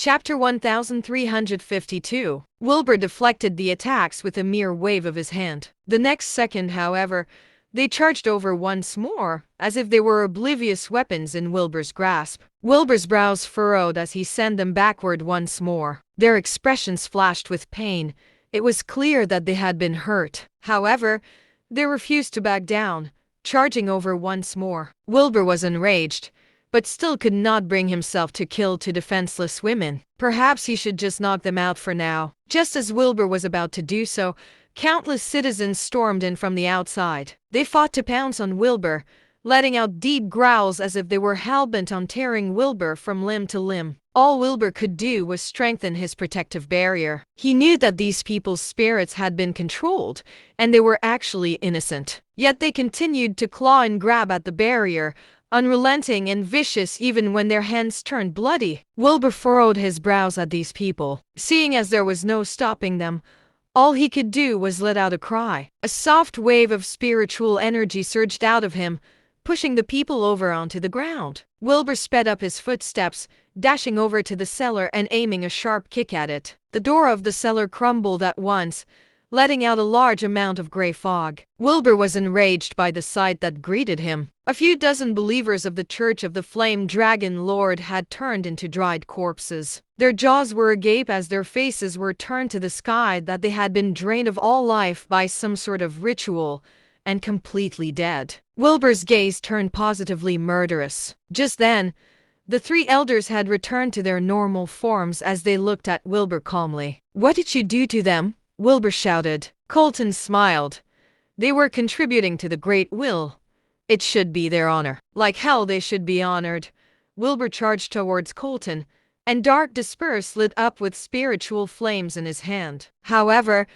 Chapter 1352. Wilbur deflected the attacks with a mere wave of his hand. The next second, however, they charged over once more, as if they were oblivious weapons in Wilbur's grasp. Wilbur's brows furrowed as he sent them backward once more. Their expressions flashed with pain. It was clear that they had been hurt. However, they refused to back down, charging over once more. Wilbur was enraged, but still could not bring himself to kill two defenseless women. Perhaps he should just knock them out for now. Just as Wilbur was about to do so, countless citizens stormed in from the outside. They fought to pounce on Wilbur, letting out deep growls as if they were hell-bent on tearing Wilbur from limb to limb. All Wilbur could do was strengthen his protective barrier. He knew that these people's spirits had been controlled, and they were actually innocent. Yet they continued to claw and grab at the barrier, unrelenting and vicious even when their hands turned bloody. Wilbur furrowed his brows at these people. Seeing as there was no stopping them, all he could do was let out a cry. A soft wave of spiritual energy surged out of him, pushing the people over onto the ground. Wilbur sped up his footsteps, dashing over to the cellar and aiming a sharp kick at it. The door of the cellar crumbled at once, letting out a large amount of gray fog. Wilbur was enraged by the sight that greeted him. A few dozen believers of the Church of the Flame Dragon Lord had turned into dried corpses. Their jaws were agape as their faces were turned to the sky, that they had been drained of all life by some sort of ritual and completely dead. Wilbur's gaze turned positively murderous. Just then, the three elders had returned to their normal forms as they looked at Wilbur calmly. "What did you do to them?" Wilbur shouted. Colton smiled. "They were contributing to the Great Will. It should be their honor." "Like hell they should be honored." Wilbur charged towards Colton, and dark disperse lit up with spiritual flames in his hand. However,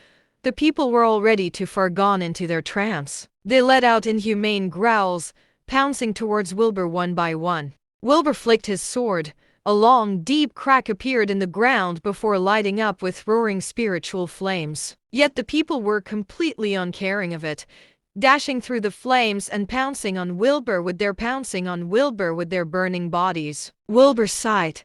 the people were already too far gone into their trance. They let out inhumane growls, pouncing towards Wilbur one by one. Wilbur flicked his sword. A long, deep crack appeared in the ground before lighting up with roaring spiritual flames. Yet the people were completely uncaring of it, dashing through the flames and pouncing on Wilbur with their burning bodies. Wilbur sighed.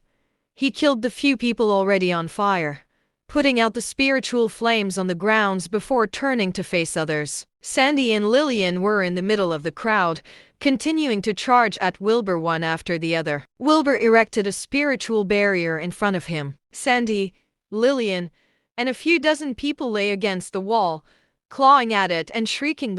He killed the few people already on fire, putting out the spiritual flames on the grounds before turning to face others. Sandy and Lillian were in the middle of the crowd, continuing to charge at Wilbur one after the other. Wilbur erected a spiritual barrier in front of him. Sandy, Lillian, and a few dozen people lay against the wall, clawing at it and shrieking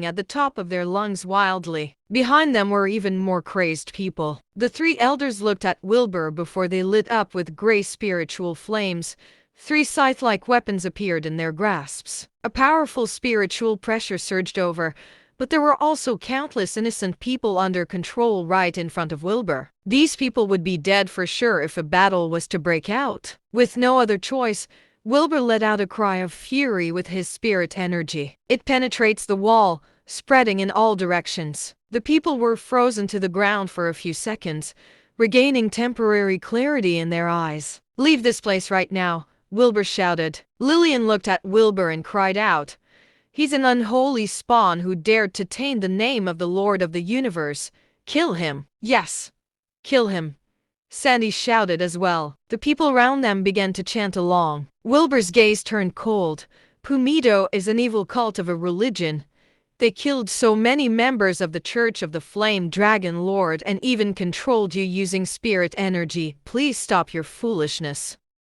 at the top of their lungs wildly. Behind them were even more crazed people. The three elders looked at Wilbur before they lit up with gray spiritual flames. Three scythe-like weapons appeared in their grasps. A powerful spiritual pressure surged over, but there were also countless innocent people under control right in front of Wilbur. These people would be dead for sure if a battle was to break out. With no other choice, Wilbur let out a cry of fury with his spirit energy. It penetrates the wall, spreading in all directions. The people were frozen to the ground for a few seconds, regaining temporary clarity in their eyes. "Leave this place right now," Wilbur shouted. Lillian looked at Wilbur and cried out, "He's an unholy spawn who dared to taint the name of the Lord of the Universe. Kill him." "Yes, kill him," Sandy shouted as well. The people around them began to chant along. Wilbur's gaze turned cold. "Pumido is an evil cult of a religion. They killed so many members of the Church of the Flame Dragon Lord and even controlled you using spirit energy. Please stop your foolishness."